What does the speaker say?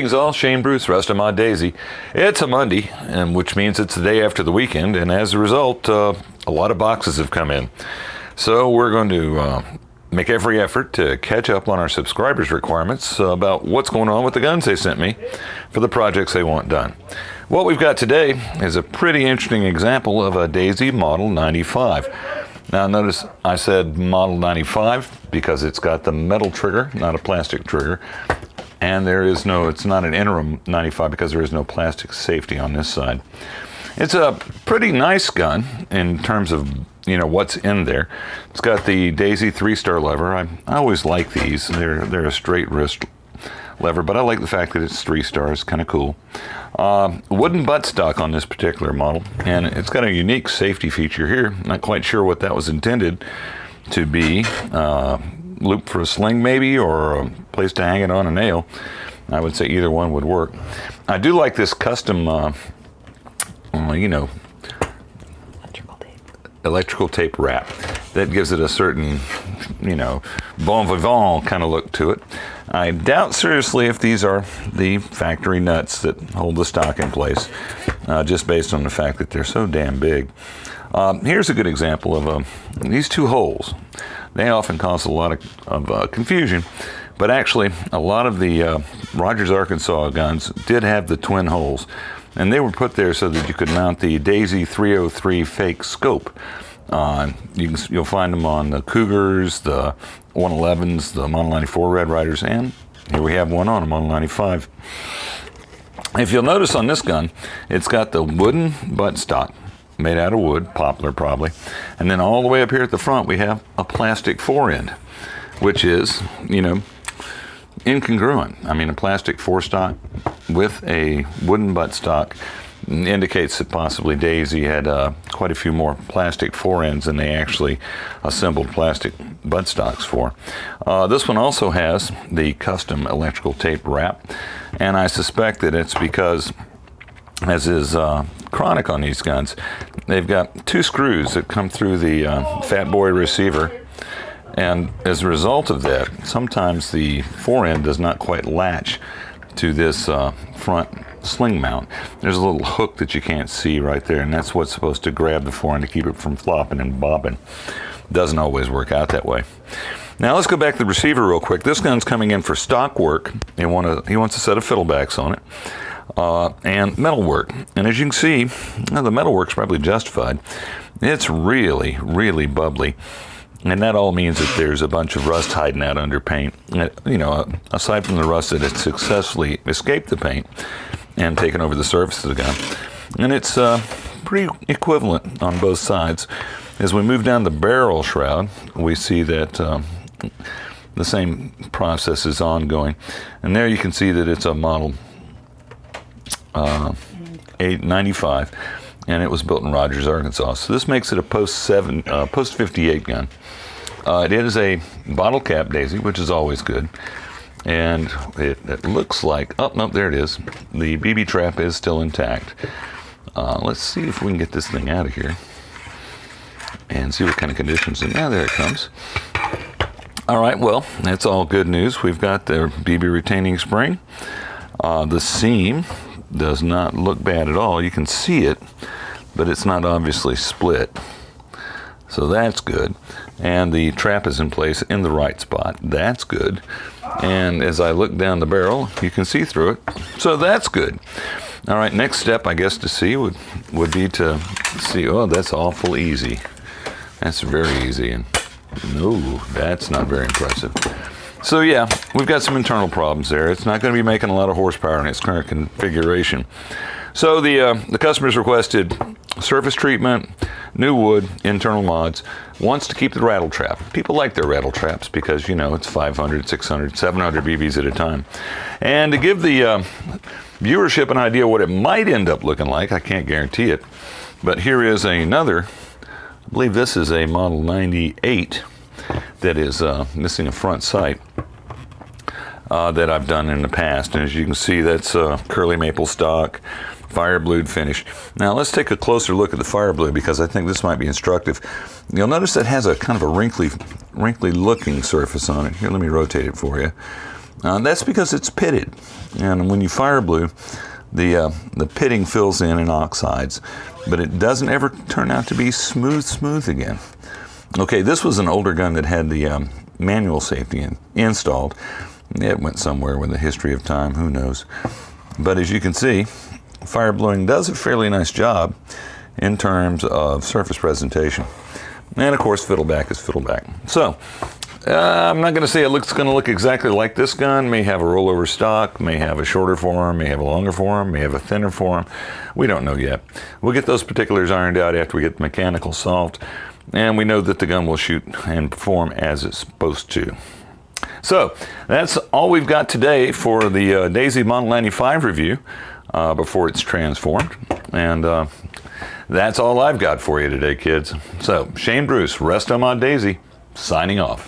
Greetings all, Shane Bruce, Rusted Mod Daisy. It's a Monday, and which means it's the day after the weekend, and as a result, a lot of boxes have come in. So we're going to make every effort to catch up on our subscribers' requirements about what's going on with the guns they sent me for the projects they want done. What we've got today is a pretty interesting example of a Daisy Model 95. Now notice I said Model 95 because it's got the metal trigger, not a plastic trigger. And it's not an interim 95 because there is no plastic safety on this side. It's a pretty nice gun in terms of, what's in there. It's got the Daisy 3-star lever. I always like these. They're a straight wrist lever, but I like the fact that it's 3 stars, kind of cool. Wooden buttstock on this particular model, and it's got a unique safety feature here. Not quite sure what that was intended to be. Loop for a sling maybe, or a place to hang it on a nail. I would say either one would work. I do like this custom, electrical tape wrap. That gives it a certain, bon vivant kind of look to it. I doubt seriously if these are the factory nuts that hold the stock in place, just based on the fact that they're so damn big. Here's a good example of these two holes. They often cause a lot of confusion, but actually a lot of the Rogers Arkansas guns did have the twin holes, and they were put there so that you could mount the Daisy 303 fake scope. You'll find them on the Cougars, the 111s, the Model 94 Red Riders, and here we have one on a Model 95. If you'll notice on this gun, it's got the wooden buttstock, made out of wood, poplar probably. And then all the way up here at the front, we have a plastic forend, which is, incongruent. I mean, a plastic forestock with a wooden buttstock indicates that possibly Daisy had quite a few more plastic forends than they actually assembled plastic buttstocks for. This one also has the custom electrical tape wrap, and I suspect that it's because, as is chronic on these guns, they've got 2 screws that come through the Fat Boy receiver, and as a result of that, sometimes the forend does not quite latch to this front sling mount. There's a little hook that you can't see right there, and that's what's supposed to grab the forend to keep it from flopping and bobbing. Doesn't always work out that way. Now let's go back to the receiver real quick. This gun's coming in for stock work. He wants a set of fiddlebacks on it. And metal work. And as you can see, the metal work's probably justified. It's really, really bubbly. And that all means that there's a bunch of rust hiding out under paint. Aside from the rust that had successfully escaped the paint and taken over the surface of the gun. And it's pretty equivalent on both sides. As we move down the barrel shroud, we see that the same process is ongoing. And there you can see that it's a Model 895, and it was built in Rogers, Arkansas. So this makes it a post 58 gun. It is a bottle cap Daisy, which is always good. And it looks like, oh, no, there it is. The BB trap is still intact. Let's see if we can get this thing out of here and see what kind of conditions. And now there it comes. All right, well, that's all good news. We've got the BB retaining spring. The seam does not look bad at all. You can see it, but it's not obviously split. So that's good. And the trap is in place in the right spot. That's good. And as I look down the barrel, you can see through it. So that's good. All right, next step, I guess, to see would be to see, oh, that's awful easy. That's very easy. And no, that's not very impressive. So yeah, we've got some internal problems there. It's not going to be making a lot of horsepower in its current configuration. So the customer's requested surface treatment, new wood, internal mods, wants to keep the rattle trap. People like their rattle traps because, it's 500, 600, 700 BBs at a time. And to give the viewership an idea what it might end up looking like, I can't guarantee it, but here is another, I believe this is a Model 98 that is missing a front sight that I've done in the past. And as you can see, that's curly maple stock, fire blued finish. Now let's take a closer look at the fire blue because I think this might be instructive. You'll notice it has a kind of a wrinkly looking surface on it. Here, let me rotate it for you. That's because it's pitted, and when you fire blue, the pitting fills in and oxides, but it doesn't ever turn out to be smooth again. Okay, this was an older gun that had the manual safety installed. It went somewhere with the history of time, who knows. But as you can see, fire bluing does a fairly nice job in terms of surface presentation. And of course, fiddleback is fiddleback. So, I'm not going to say it's going to look exactly like this gun. May have a rollover stock, may have a shorter forearm, may have a longer forearm, may have a thinner forearm. We don't know yet. We'll get those particulars ironed out after we get the mechanical solved. And we know that the gun will shoot and perform as it's supposed to. So, that's all we've got today for the Daisy Model 95 review before it's transformed. And that's all I've got for you today, kids. So, Shane Bruce, Resto Mod Daisy, signing off.